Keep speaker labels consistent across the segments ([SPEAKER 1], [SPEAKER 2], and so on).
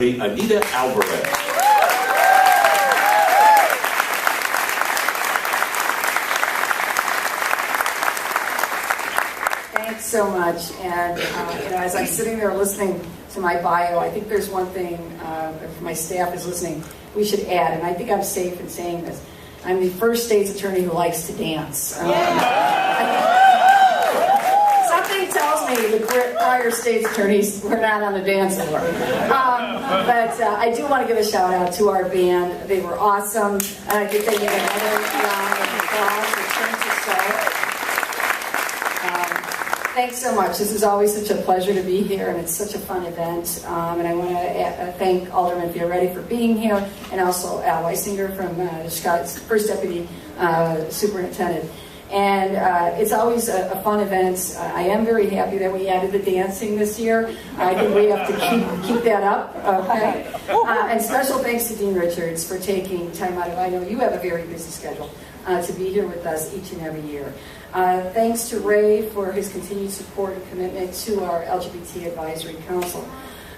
[SPEAKER 1] Anita Alvarez.
[SPEAKER 2] Thanks so much. And as I'm sitting there listening to my bio, I think there's one thing, if my staff is listening, we should add, and I think I'm safe in saying this. I'm the first state's attorney who likes to dance. Something tells me the prior state's attorneys were not on the dance floor. But I do want to give a shout out to our band. They were awesome. And I think they get another round of applause for Turn to Soul. Thanks so much. This is always such a pleasure to be here, and it's such a fun event. And I want to thank Alderman Fioretti for being here, and also Al Weisinger from Chicago's first deputy superintendent. And it's always a fun event. I am very happy that we added the dancing this year. I think we have to keep that up. Okay. And special thanks to Dean Richards for taking time out of, I know you have a very busy schedule, to be here with us each and every year. Thanks to Ray for his continued support and commitment to our LGBT Advisory Council.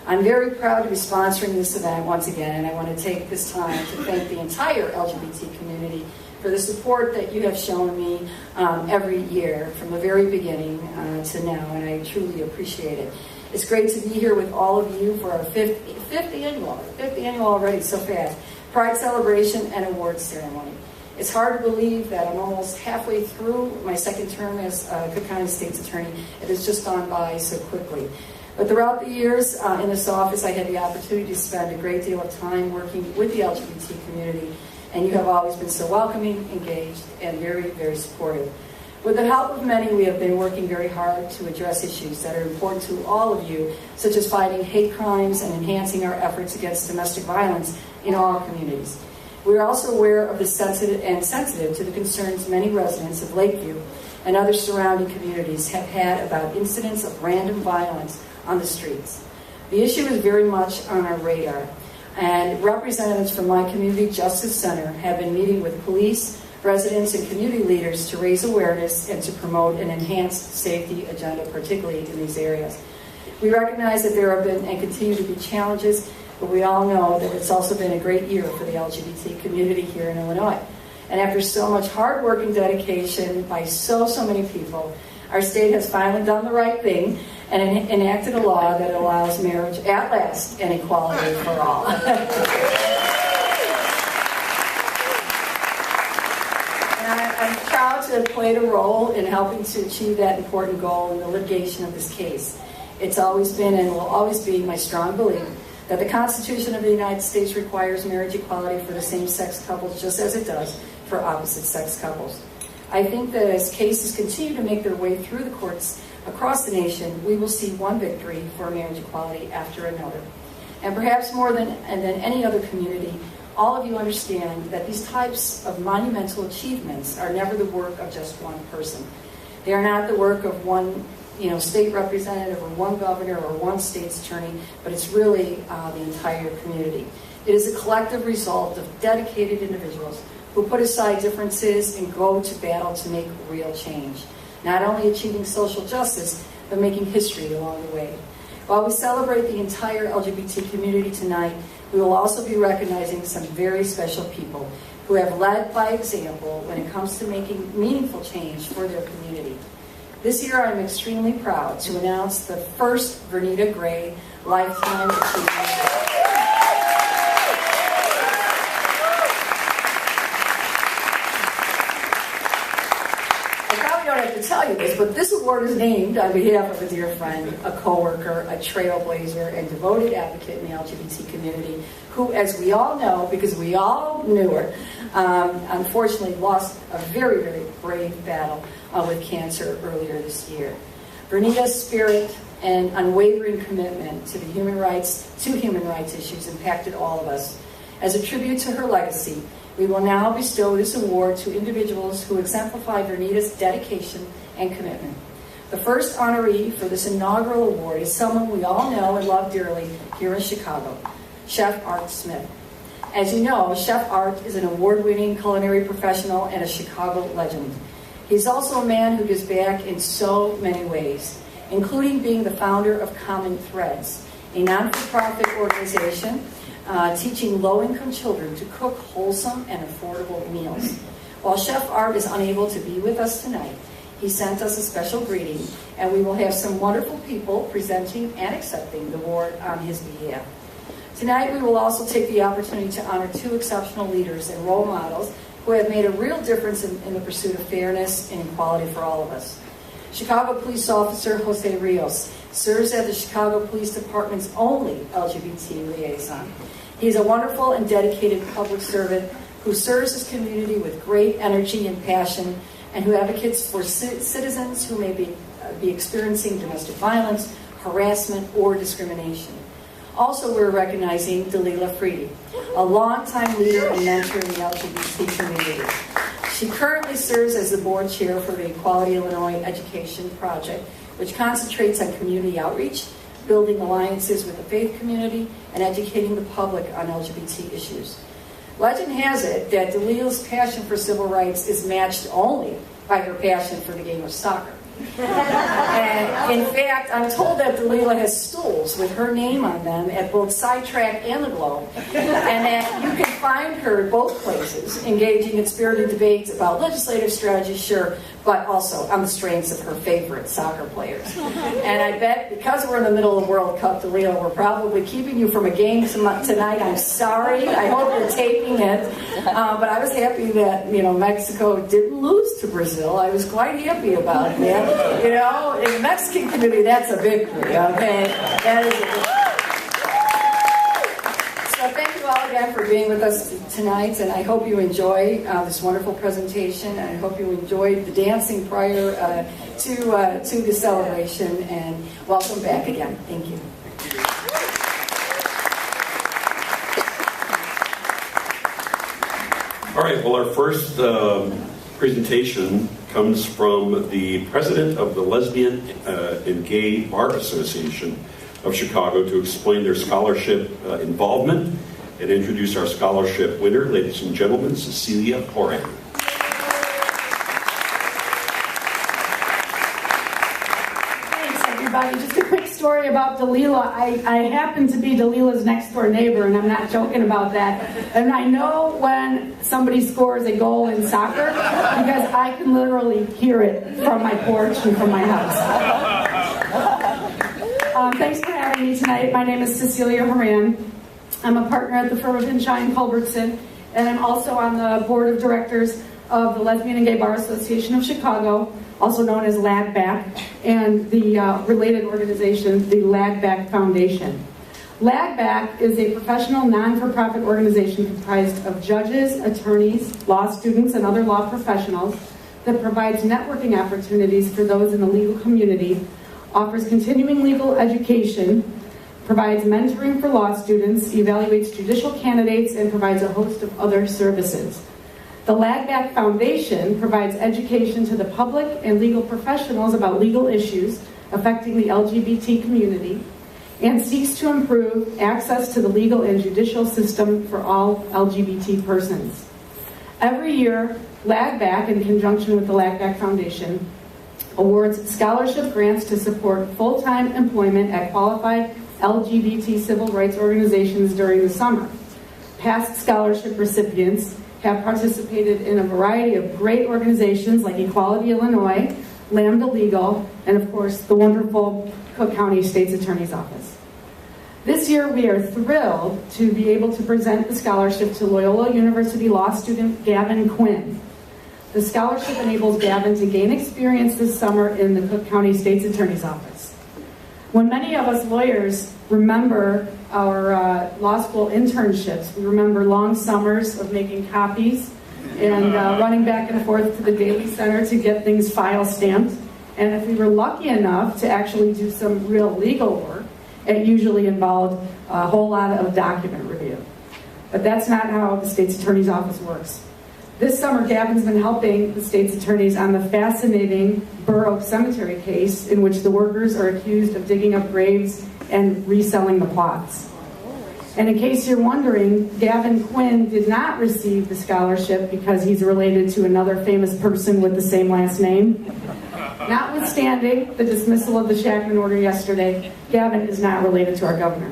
[SPEAKER 2] I'm very proud to be sponsoring this event once again, and I want to take this time to thank the entire LGBT community for the support that you have shown me every year from the very beginning to now, and I truly appreciate it. It's great to be here with all of you for our fifth annual already, so fast, Pride Celebration and Awards Ceremony. It's hard to believe that I'm almost halfway through my second term as Cook County State's Attorney. It has just gone by so quickly. But throughout the years in this office, I had the opportunity to spend a great deal of time working with the LGBT community, and you have always been so welcoming, engaged, and very, very supportive. With the help of many, we have been working very hard to address issues that are important to all of you, such as fighting hate crimes and enhancing our efforts against domestic violence in all communities. We are also aware of the sensitive to the concerns many residents of Lakeview and other surrounding communities have had about incidents of random violence on the streets. The issue is very much on our radar, and representatives from my Community Justice Center have been meeting with police, residents, and community leaders to raise awareness and to promote an enhanced safety agenda, particularly in these areas. We recognize that there have been and continue to be challenges, but we all know that it's also been a great year for the LGBT community here in Illinois. And after so much hard work and dedication by so many people, our state has finally done the right thing and enacted a law that allows marriage at last and equality for all. I'm proud to have played a role in helping to achieve that important goal in the litigation of this case. It's always been and will always be my strong belief that the Constitution of the United States requires marriage equality for the same-sex couples just as it does for opposite-sex couples. I think that as cases continue to make their way through the courts across the nation, we will see one victory for marriage equality after another. And perhaps more than any other community, all of you understand that these types of monumental achievements are never the work of just one person. They are not the work of one state representative or one governor or one state's attorney, but it's really the entire community. It is a collective result of dedicated individuals who put aside differences and go to battle to make real change. Not only achieving social justice, but making history along the way. While we celebrate the entire LGBT community tonight, we will also be recognizing some very special people who have led by example when it comes to making meaningful change for their community. This year, I'm extremely proud to announce the first Vernita Gray Lifetime Achievement. To tell you this, but this award is named on behalf of a dear friend, a coworker, a trailblazer, and devoted advocate in the LGBT community, who, as we all know, because we all knew her, unfortunately lost a very, very brave battle with cancer earlier this year. Vernita's spirit and unwavering commitment to human rights issues impacted all of us. As a tribute to her legacy, we will now bestow this award to individuals who exemplify Vernita's dedication and commitment. The first honoree for this inaugural award is someone we all know and love dearly here in Chicago, Chef Art Smith. As you know, Chef Art is an award-winning culinary professional and a Chicago legend. He's also a man who gives back in so many ways, including being the founder of Common Threads, a non-for-profit organization teaching low-income children to cook wholesome and affordable meals. While Chef Art is unable to be with us tonight, he sent us a special greeting, and we will have some wonderful people presenting and accepting the award on his behalf. Tonight, we will also take the opportunity to honor two exceptional leaders and role models who have made a real difference in the pursuit of fairness and equality for all of us. Chicago Police Officer Jose Rios serves as the Chicago Police Department's only LGBT liaison. He is a wonderful and dedicated public servant who serves his community with great energy and passion, and who advocates for citizens who may be experiencing domestic violence, harassment, or discrimination. Also, we're recognizing Dalila Fridi, a longtime leader and mentor in the LGBT community. She currently serves as the board chair for the Equality Illinois Education Project, which concentrates on community outreach, building alliances with the faith community, and educating the public on LGBT issues. Legend has it that Dalila's passion for civil rights is matched only by her passion for the game of soccer. And in fact, I'm told that Dalila has stools with her name on them at both Sidetrack and the Globe, and that you can find her at both places, engaging in spirited debates about legislative strategy, sure, but also on the strengths of her favorite soccer players. And I bet because we're in the middle of World Cup, Dalila, we're probably keeping you from a game tonight. I'm sorry. I hope you're taping it. But I was happy that, Mexico didn't lose to Brazil. I was quite happy about that. In the Mexican community, that's a victory, okay? That is a victory. So thank you all again for being with us tonight, and I hope you enjoy this wonderful presentation, and I hope you enjoyed the dancing prior to the celebration, and welcome back again. Thank you.
[SPEAKER 1] All right, well, our first presentation comes from the president of the Lesbian and Gay Bar Association of Chicago to explain their scholarship involvement and introduce our scholarship winner, ladies and gentlemen, Cecilia Horan.
[SPEAKER 3] Thanks, everybody. Just a quick story about Dalila. I happen to be Dalila's next door neighbor, and I'm not joking about that. And I know when somebody scores a goal in soccer because I can literally hear it from my porch and from my house. Thanks for having me tonight. My name is Cecilia Horan. I'm a partner at the firm of Hinshine Culbertson, and I'm also on the board of directors of the Lesbian and Gay Bar Association of Chicago, also known as LAGBAC, and the related organization, the LAGBAC Foundation. LAGBAC is a professional non-for-profit organization comprised of judges, attorneys, law students, and other law professionals that provides networking opportunities for those in the legal community, offers continuing legal education, provides mentoring for law students, evaluates judicial candidates, and provides a host of other services. The LAGBAC Foundation provides education to the public and legal professionals about legal issues affecting the LGBT community and seeks to improve access to the legal and judicial system for all LGBT persons. Every year, LAGBAC, in conjunction with the LAGBAC Foundation, awards scholarship grants to support full-time employment at qualified LGBT civil rights organizations during the summer. Past scholarship recipients have participated in a variety of great organizations like Equality Illinois, Lambda Legal, and of course the wonderful Cook County State's Attorney's Office. This year we are thrilled to be able to present the scholarship to Loyola University law student Gavin Quinn. The scholarship enables Gavin to gain experience this summer in the Cook County State's Attorney's Office. When many of us lawyers remember our law school internships, we remember long summers of making copies and running back and forth to the Daily Center to get things file stamped. And if we were lucky enough to actually do some real legal work, it usually involved a whole lot of document review. But that's not how the State's Attorney's Office works. This summer, Gavin's been helping the state's attorneys on the fascinating Burr Oak Cemetery case in which the workers are accused of digging up graves and reselling the plots. And in case you're wondering, Gavin Quinn did not receive the scholarship because he's related to another famous person with the same last name. Notwithstanding the dismissal of the Shackman order yesterday, Gavin is not related to our governor.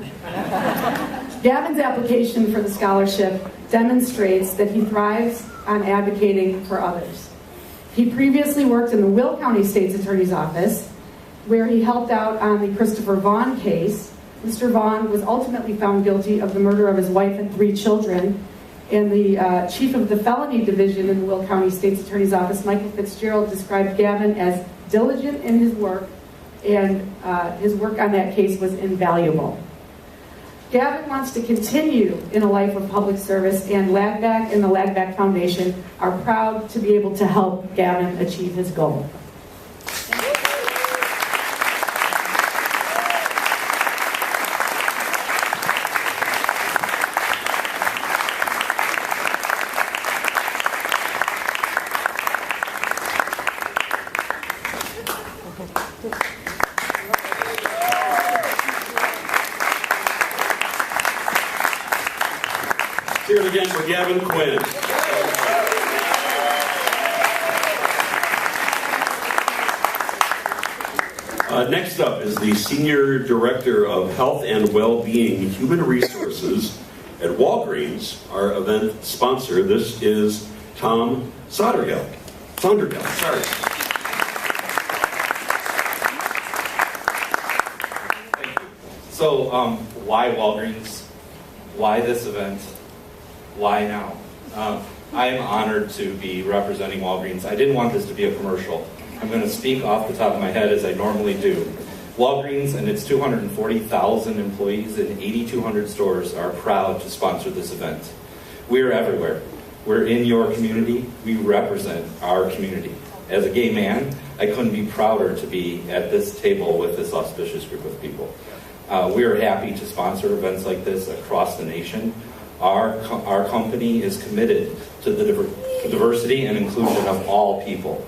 [SPEAKER 3] Gavin's application for the scholarship demonstrates that he thrives on advocating for others. He previously worked in the Will County State's Attorney's Office, where he helped out on the Christopher Vaughn case. Mr. Vaughn was ultimately found guilty of the murder of his wife and 3 children, and the chief of the felony division in the Will County State's Attorney's Office, Michael Fitzgerald, described Gavin as diligent in his work, and his work on that case was invaluable. Gavin wants to continue in a life of public service, and LAGBAC and the LAGBAC Foundation are proud to be able to help Gavin achieve his goal.
[SPEAKER 1] Hear it again for Gavin Quinn. Next up is the Senior Director of Health and Well-Being Human Resources at Walgreens, our event sponsor. This is Tom Sondergeld. Sorry.
[SPEAKER 4] Thank you. So, why Walgreens? Why this event? Why now? I am honored to be representing Walgreens. I didn't want this to be a commercial. I'm going to speak off the top of my head as I normally do. Walgreens and its 240,000 employees in 8,200 stores are proud to sponsor this event. We're everywhere. We're in your community. We represent our community. As a gay man, I couldn't be prouder to be at this table with this auspicious group of people. We are happy to sponsor events like this across the nation. Our company is committed to the diversity and inclusion of all people.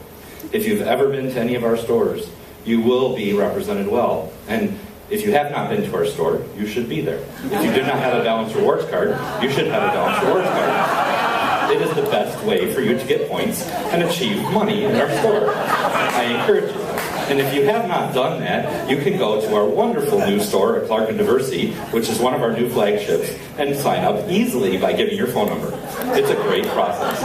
[SPEAKER 4] If you've ever been to any of our stores, you will be represented well. And if you have not been to our store, you should be there. If you do not have a Balance Rewards card, you should have a Balance Rewards card. It is the best way for you to get points and achieve money in our store. I encourage you. And if you have not done that, you can go to our wonderful new store at Clark and Diversity, which is one of our new flagships, and sign up easily by giving your phone number. It's a great process.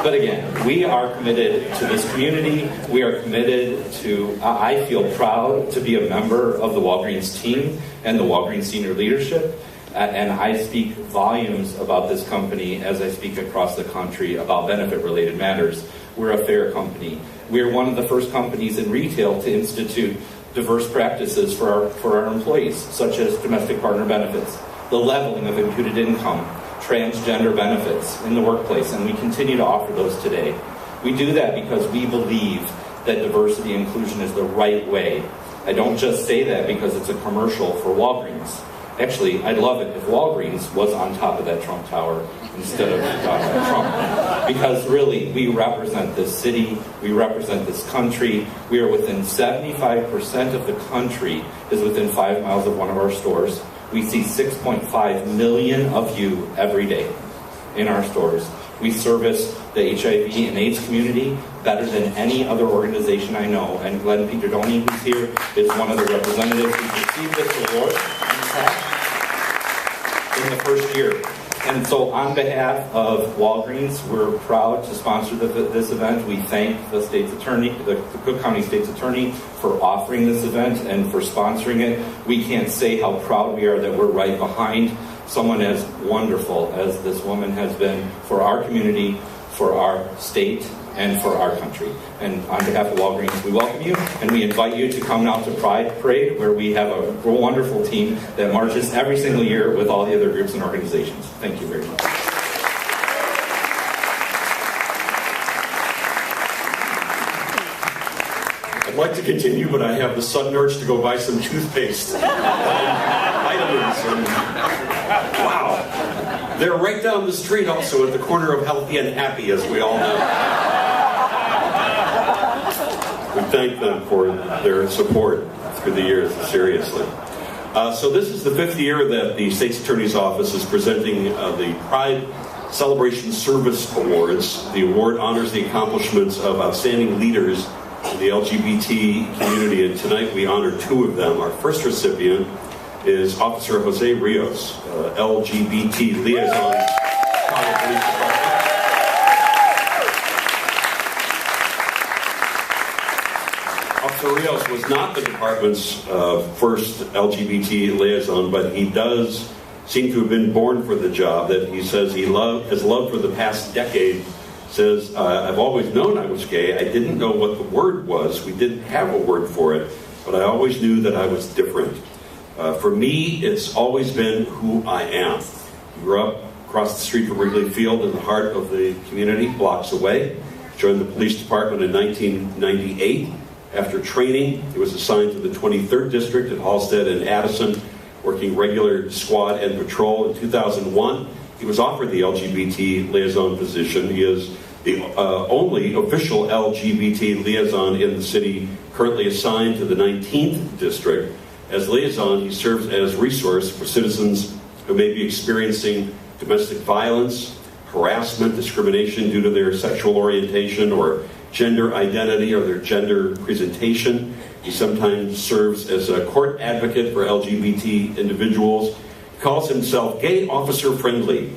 [SPEAKER 4] But again, we are committed to this community. We are committed to, I feel proud to be a member of the Walgreens team and the Walgreens senior leadership. And I speak volumes about this company as I speak across the country about benefit-related matters. We're a fair company. We're one of the first companies in retail to institute diverse practices for our employees, such as domestic partner benefits, the leveling of imputed income, transgender benefits in the workplace, and we continue to offer those today. We do that because we believe that diversity and inclusion is the right way. I don't just say that because it's a commercial for Walgreens. Actually, I'd love it if Walgreens was on top of that Trump Tower instead of Donald Trump. Because really, we represent this city, we represent this country. We are within 75% of the country is within 5 miles of one of our stores. We see 6.5 million of you every day in our stores. We service the HIV and AIDS community better than any other organization I know. And Glenn Peterdoni, who's here, is one of the representatives who received this award in the first year. And so on behalf of Walgreens, we're proud to sponsor this event. We thank the state's attorney, the Cook County State's Attorney, for offering this event and for sponsoring it. We can't say how proud we are that we're right behind someone as wonderful as this woman has been for our community, for our state, and for our country. And on behalf of Walgreens, we welcome you, and we invite you to come out to Pride Parade, where we have a wonderful team that marches every single year with all the other groups and organizations. Thank you very much.
[SPEAKER 1] I'd like to continue, but I have the sudden urge to go buy some toothpaste. Vitamins. And, wow. They're right down the street also at the corner of Healthy and Happy, as we all know. We thank them for their support through the years, seriously. So this is the 5th year that the State's Attorney's Office is presenting the Pride Celebration Service Awards. The award honors the accomplishments of outstanding leaders in the LGBT community, and tonight we honor two of them. Our first recipient is Officer Jose Rios, LGBT liaison, Chicago Police Department. Officer Rios was not the department's first LGBT liaison, but he does seem to have been born for the job that he says he has loved for the past decade. Says, I've always known I was gay. I didn't know what the word was. We didn't have a word for it, but I always knew that I was different. For me, it's always been who I am. I grew up across the street from Wrigley Field in the heart of the community, blocks away. Joined the police department in 1998. After training, he was assigned to the 23rd District at Halsted and Addison, working regular squad and patrol. In 2001, he was offered the LGBT liaison position. He is the only official LGBT liaison in the city, currently assigned to the 19th District. As liaison, he serves as resource for citizens who may be experiencing domestic violence, harassment, discrimination due to their sexual orientation or gender identity or their gender presentation. He sometimes serves as a court advocate for LGBT individuals. He calls himself gay officer friendly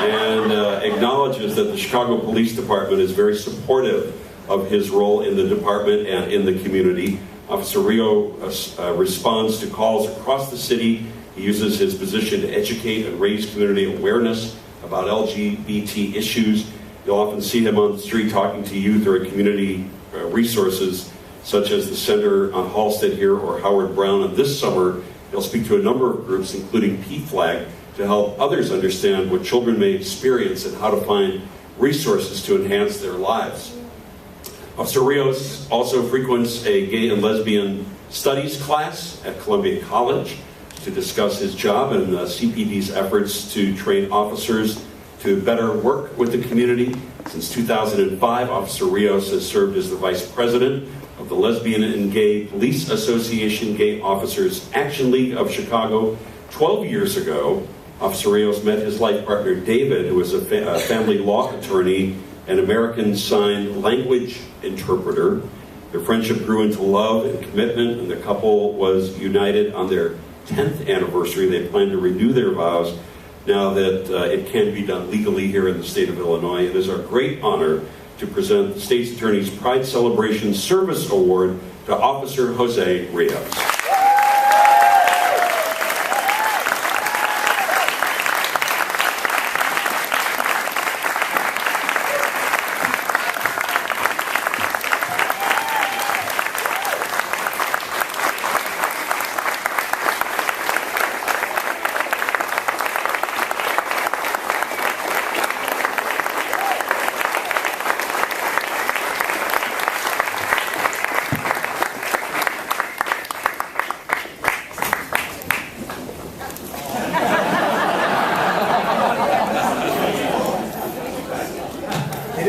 [SPEAKER 1] and acknowledges that the Chicago Police Department is very supportive of his role in the department and in the community. Officer Rios responds to calls across the city. He uses his position to educate and raise community awareness about LGBT issues. You'll often see him on the street talking to youth or at community resources such as the Center on Halsted here or Howard Brown. And this summer, he'll speak to a number of groups, including PFLAG, to help others understand what children may experience and how to find resources to enhance their lives. Officer Rios also frequents a gay and lesbian studies class at Columbia College to discuss his job and CPD's efforts to train officers to better work with the community. Since 2005, Officer Rios has served as the Vice President of the Lesbian and Gay Police Association Gay Officers Action League of Chicago. 12 years ago, Officer Rios met his life partner David, who is a family law attorney and American Sign Language interpreter. Their friendship grew into love and commitment, and the couple was united on their 10th anniversary. They plan to renew their vows now that it can be done legally here in the state of Illinois. It is our great honor to present the State's Attorney's Pride Celebration Service Award to Officer Jose Rios.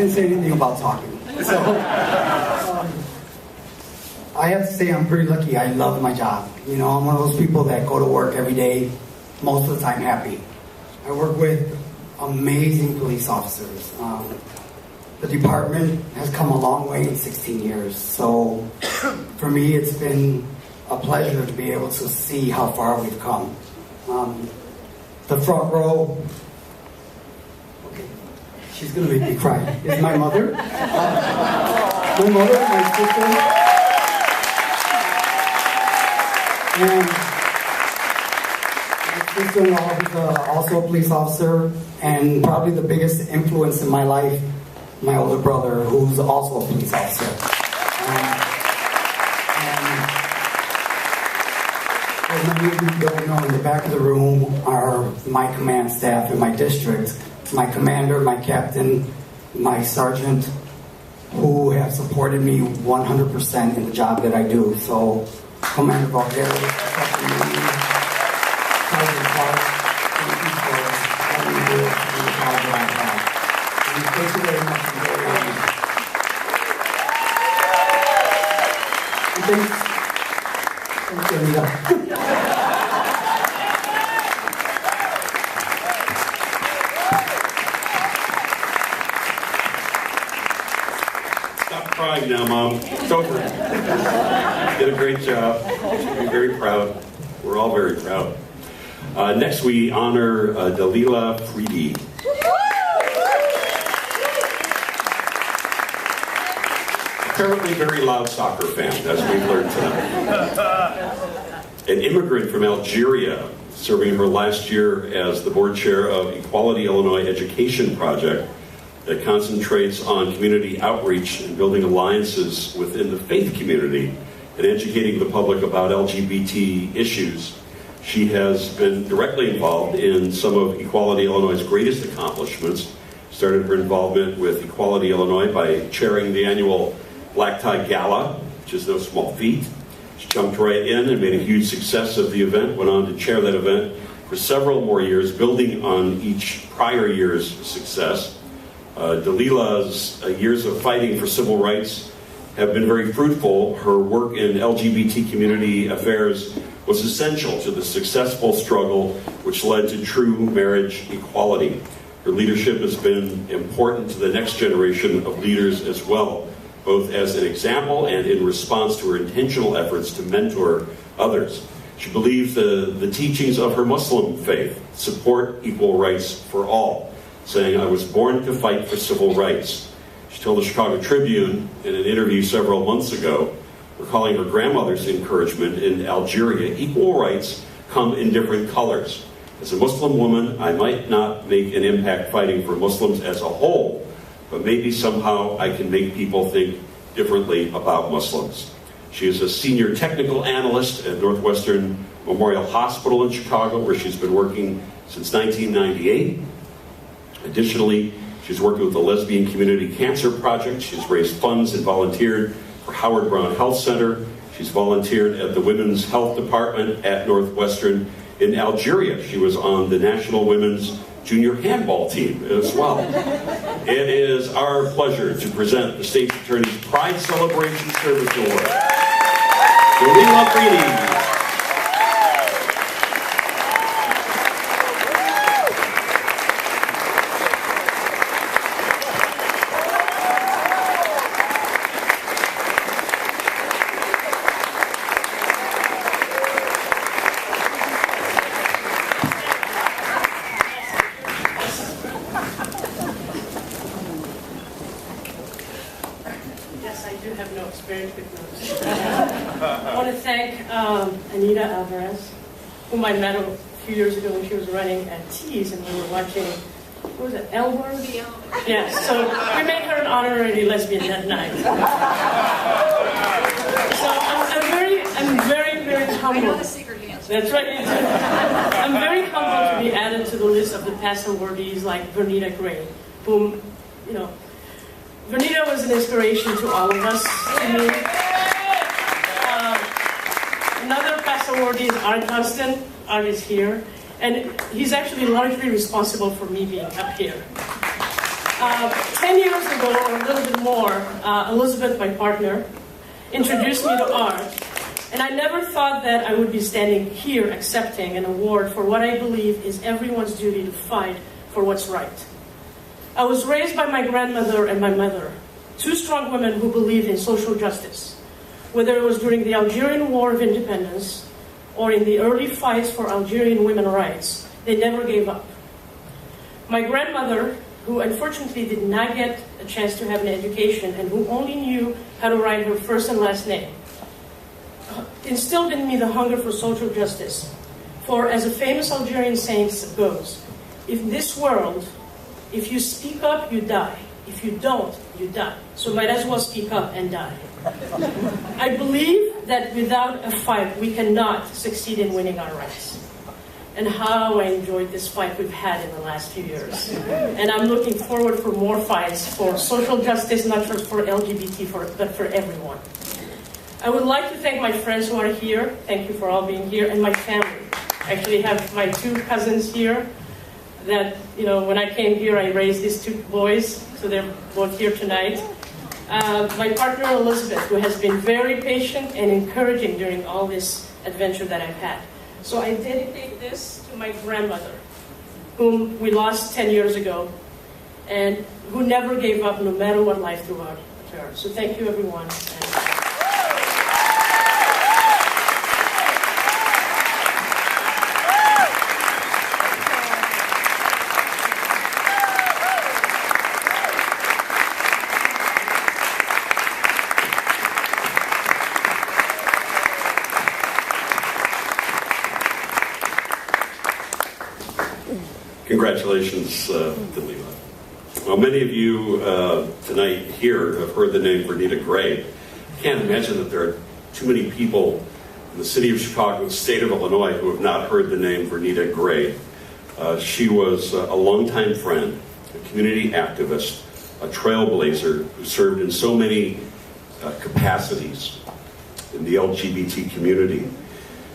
[SPEAKER 5] Say anything about talking. So, I have to say I'm pretty lucky. I love my job. You know, I'm one of those people that go to work every day, most of the time happy. I work with amazing police officers. The department has come a long way in 16 years. So, for me, it's been a pleasure to be able to see how far we've come. The front row, she's going to make me cry, is my mother. My mother, my sister, and my sister-in-law, who's also a police officer, and probably the biggest influence in my life, my older brother, who's also a police officer. As many of you don't know, in the back of the room are my command staff in my district. My commander, my captain, my sergeant, who have supported me 100% in the job that I do. So, Commander Alvarez, Sergeant Clark, thank you for letting me do it in the job that I have. And thank you very much for your time. And thanks, Anita.
[SPEAKER 1] crying now, Mom. It's over. You did a great job. You should be very proud. We're all very proud. Next, we honor Dalila Fridi. Apparently very loud soccer fan, as we've learned tonight. An immigrant from Algeria, serving her last year as the board chair of Equality Illinois Education Project that concentrates on community outreach and building alliances within the faith community and educating the public about LGBT issues. She has been directly involved in some of Equality Illinois' greatest accomplishments. Started her involvement with Equality Illinois by chairing the annual Black Tie Gala, which is no small feat. She jumped right in and made a huge success of the event, went on to chair that event for several more years, building on each prior year's success. Dalila's years of fighting for civil rights have been very fruitful. Her work in LGBT community affairs was essential to the successful struggle which led to true marriage equality. Her leadership has been important to the next generation of leaders as well, both as an example and in response to her intentional efforts to mentor others. She believes the teachings of her Muslim faith support equal rights for all, saying, "I was born to fight for civil rights." She told the Chicago Tribune in an interview several months ago, recalling her grandmother's encouragement in Algeria, "Equal rights come in different colors. As a Muslim woman, I might not make an impact fighting for Muslims as a whole, but maybe somehow I can make people think differently about Muslims." She is a senior technical analyst at Northwestern Memorial Hospital in Chicago, where she's been working since 1998. Additionally, she's worked with the Lesbian Community Cancer Project. She's raised funds and volunteered for Howard Brown Health Center. She's volunteered at the Women's Health Department at Northwestern. In Algeria, she was on the National Women's Junior Handball team as well. It is our pleasure to present the State's Attorney's Pride Celebration Service Award. Dalila Fridi.
[SPEAKER 6] Anita Alvarez, whom I met a few years ago when she was running at Tees, and we were watching, what was it, Alvarez? Yes, so we made her an honorary lesbian that night. So I'm very humbled. I know the secret answer. That's right. I'm very humbled to be added to the list of the past awardees like Vernita Gray, whom, you know, Vernita was an inspiration to all of us, to me. Another past awardee is Art Halsted. Art is here, and he's actually largely responsible for me being up here. 10 years ago, or a little bit more, Elizabeth, my partner, introduced me to Art, and I never thought that I would be standing here accepting an award for what I believe is everyone's duty to fight for what's right. I was raised by my grandmother and my mother, two strong women who believed in social justice. Whether it was during the Algerian War of Independence or in the early fights for Algerian women's rights, they never gave up. My grandmother, who unfortunately did not get a chance to have an education and who only knew how to write her first and last name, instilled in me the hunger for social justice. For as a famous Algerian saying goes, in this world, if you speak up, you die. If you don't, you die. So might as well speak up and die. I believe that without a fight, we cannot succeed in winning our rights. And how I enjoyed this fight we've had in the last few years. And I'm looking forward for more fights for social justice, not just for LGBT, but for everyone. I would like to thank my friends who are here. Thank you for all being here. And my family. I actually have my two cousins here that, you know, when I came here, I raised these two boys. So they're both here tonight. My partner Elizabeth, who has been very patient and encouraging during all this adventure that I've had. So I dedicate this to my grandmother, whom we lost 10 years ago, and who never gave up no matter what life threw her. So thank you, everyone.
[SPEAKER 1] Congratulations, Dalila. Well, many of you tonight here have heard the name Vernita Gray. I can't imagine that there are too many people in the city of Chicago, the state of Illinois, who have not heard the name Vernita Gray. She was a longtime friend, a community activist, a trailblazer who served in so many capacities in the LGBT community.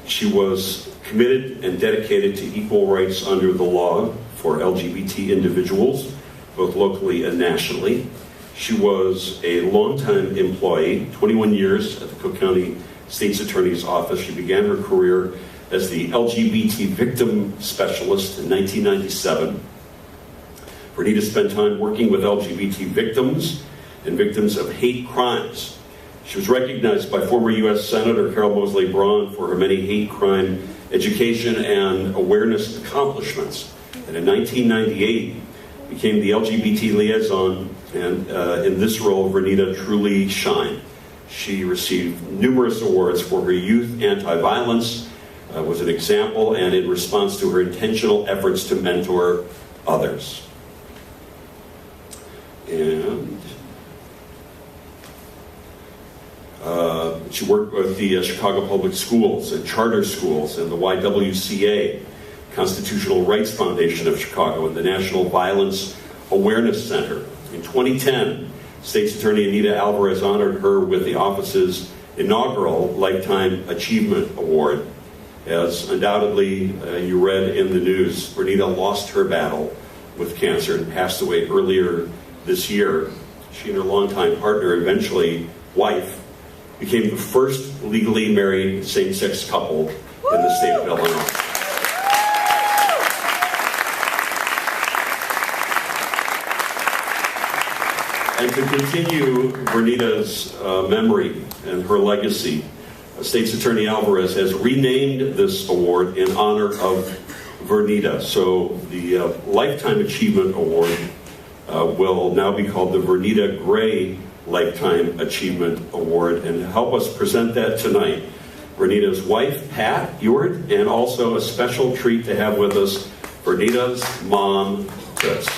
[SPEAKER 1] She was committed and dedicated to equal rights under the law for LGBT individuals, both locally and nationally. She was a longtime employee, 21 years at the Cook County State's Attorney's Office. She began her career as the LGBT victim specialist in 1997. Vernita spent time working with LGBT victims and victims of hate crimes. She was recognized by former U.S. Senator Carol Moseley Braun for her many hate crime education and awareness accomplishments. And in 1998, became the LGBT liaison, and in this role, Vernita truly shined. She received numerous awards for her youth anti-violence, was an example, and in response to her intentional efforts to mentor others. And she worked with the Chicago Public Schools and charter schools and the YWCA, Constitutional Rights Foundation of Chicago, and the National Violence Awareness Center. In 2010, State's Attorney Anita Alvarez honored her with the office's inaugural Lifetime Achievement Award. As undoubtedly you read in the news, Vernita lost her battle with cancer and passed away earlier this year. She and her longtime partner, eventually wife, became the first legally married same-sex couple in the state of Illinois. And to continue Vernita's memory and her legacy, State's Attorney Alvarez has renamed this award in honor of Vernita. So the Lifetime Achievement Award will now be called the Vernita Gray Lifetime Achievement Award. And to help us present that tonight, Vernita's wife, Pat Ewart, and also a special treat to have with us, Vernita's mom, Toots.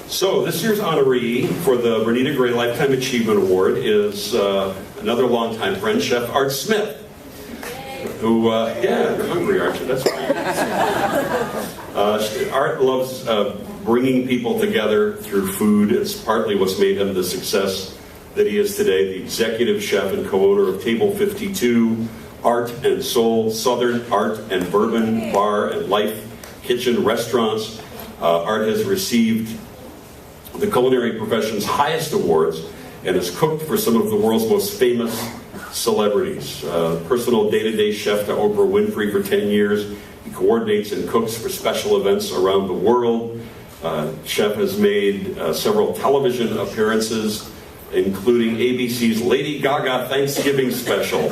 [SPEAKER 1] So this year's honoree for the Vernita Gray Lifetime Achievement Award is another longtime friend, Chef Art Smith, who, yeah, you're hungry, aren't you? That's fine. Art loves bringing people together through food. It's partly what's made him the success that he is today, the executive chef and co-owner of Table 52, Art and Soul, Southern Art and Bourbon Bar and Life Kitchen Restaurants. Art has received the culinary profession's highest awards and has cooked for some of the world's most famous celebrities. Personal day-to-day chef to Oprah Winfrey for 10 years. He coordinates and cooks for special events around the world. Chef has made several television appearances, including ABC's Lady Gaga Thanksgiving special,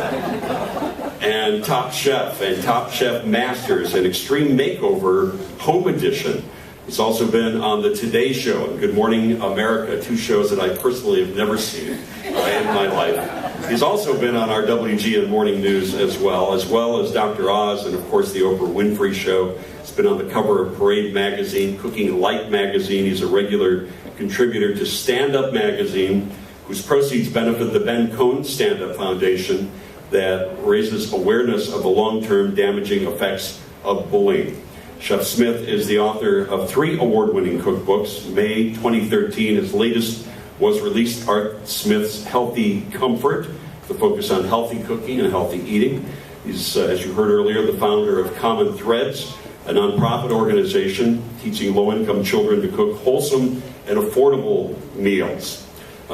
[SPEAKER 1] and Top Chef and Top Chef Masters and Extreme Makeover Home Edition. He's also been on the Today Show and Good Morning America, two shows that I personally have never seen in my life. He's also been on our WGN Morning News as well as Dr. Oz and, of course, the Oprah Winfrey Show. He's been on the cover of Parade Magazine, Cooking Light Magazine. He's a regular contributor to Stand Up Magazine, whose proceeds benefit the Ben Cohn Stand Up Foundation that raises awareness of the long-term damaging effects of bullying. Chef Smith is the author of 3 award-winning cookbooks. May 2013, his latest was released Art Smith's Healthy Comfort, to focus on healthy cooking and healthy eating. He's, as you heard earlier, the founder of Common Threads, a nonprofit organization teaching low-income children to cook wholesome and affordable meals.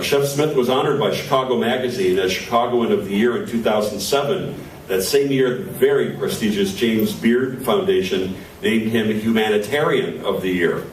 [SPEAKER 1] Chef Smith was honored by Chicago Magazine as Chicagoan of the Year in 2007. That same year, the very prestigious James Beard Foundation named him Humanitarian of the Year.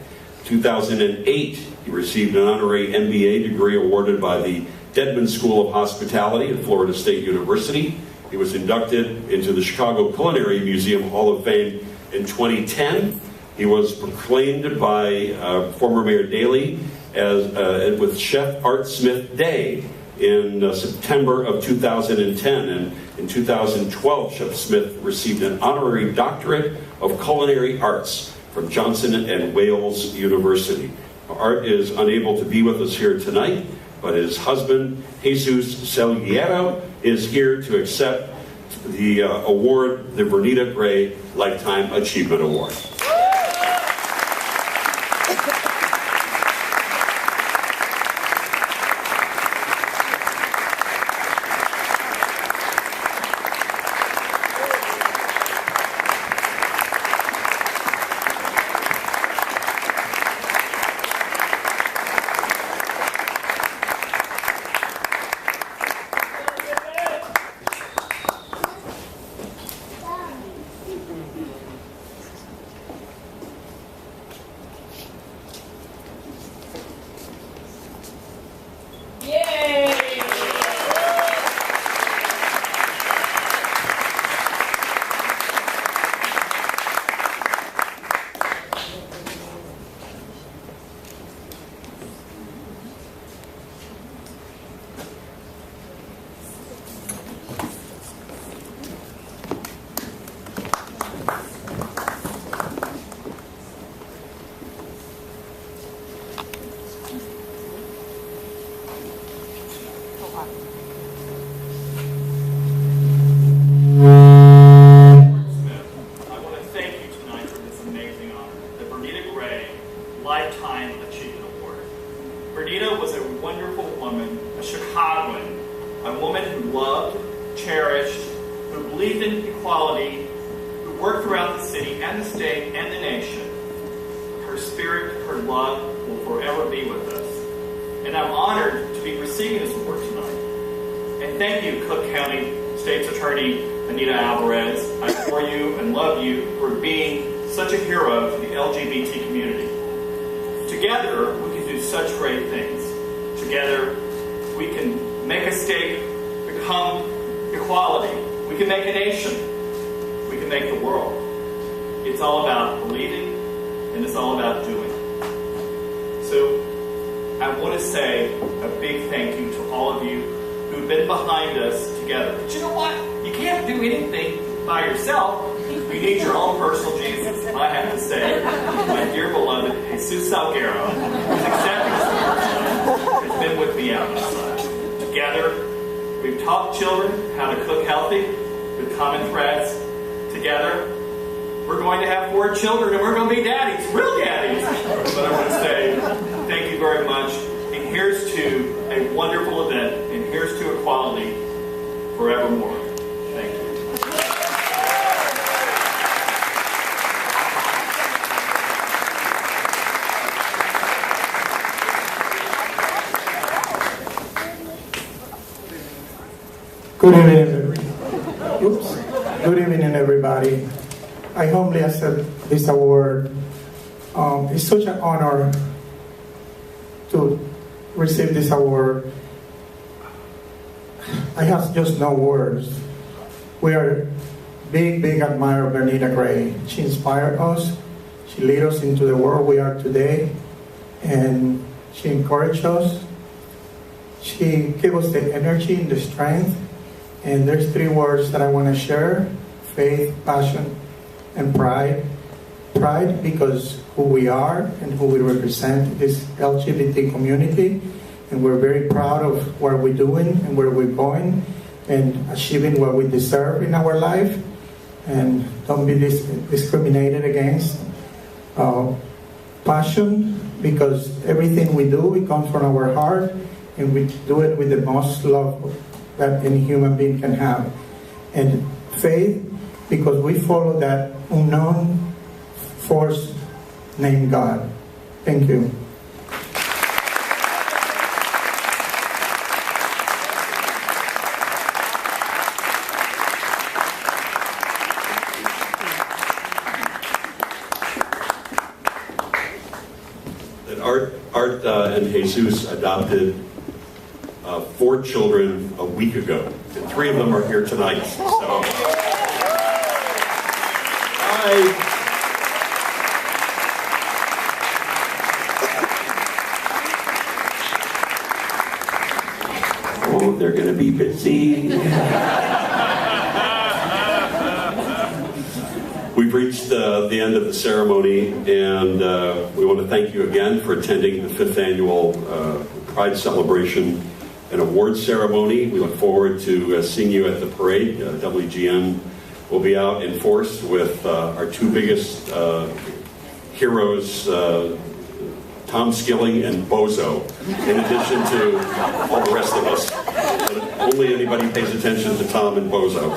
[SPEAKER 1] 2008, he received an honorary MBA degree awarded by the Dedman School of Hospitality at Florida State University. He was inducted into the Chicago Culinary Museum Hall of Fame in 2010. He was proclaimed by former Mayor Daley as with Chef Art Smith Day in September of 2010. And in 2012, Chef Smith received an honorary doctorate of culinary arts from Johnson and Wales University. Art is unable to be with us here tonight, but his husband, Jesus Celiero, is here to accept the award, the Vernita Gray Lifetime Achievement Award.
[SPEAKER 7] Vernita was a wonderful woman, a Chicagoan, a woman who loved, cherished, who believed in equality, who worked throughout the city and the state and the nation. Her spirit, her love will forever be with us. And I'm honored to be receiving this award tonight. And thank you, Cook County State's Attorney Anita Alvarez. I adore you and love you for being such a hero to the LGBT community. Together, we can do such great things. Together, we can make a state become equality. We can make a nation. We can make the world. It's all about believing, and it's all about doing. So, I want to say a big thank you to all of you who've been behind us together. But you know what? You can't do anything by yourself. You need your own personal Jesus. I have to say, my dear beloved Jesus Salguero, who's accepting this, has been with me out on the side. Together, we've taught children how to cook healthy with common threads. Together, we're going to have 4 children and we're going to be daddies, real daddies. But I want to say thank you very much. And here's to a wonderful event, and here's to equality forevermore. Thank you.
[SPEAKER 8] Good evening, everybody. I humbly accept this award. It's such an honor to receive this award. I have just no words. We are big admirer of Vernita Gray. She inspired us. She led us into the world we are today, and she encouraged us. She gave us the energy and the strength. And there's 3 words that I want to share: faith, passion, and pride. Pride because who we are and who we represent, this LGBT community, and we're very proud of what we're doing and where we're going and achieving what we deserve in our life, and don't be discriminated against. Passion because everything we do, it comes from our heart, and we do it with the most love that any human being can have. And faith, because we follow that unknown force named God. Thank you.
[SPEAKER 1] Art and Jesus adopted 4 children a week ago, and 3 of them are here tonight. So, hi. Oh, they're going to be busy. We've reached the end of the ceremony, and we want to thank you again for attending the 5th annual Pride Celebration and Awards Ceremony. We look forward to seeing you at the parade. WGN will be out in force with our 2 biggest heroes, Tom Skilling and Bozo, in addition to all the rest of us. But only anybody pays attention to Tom and Bozo.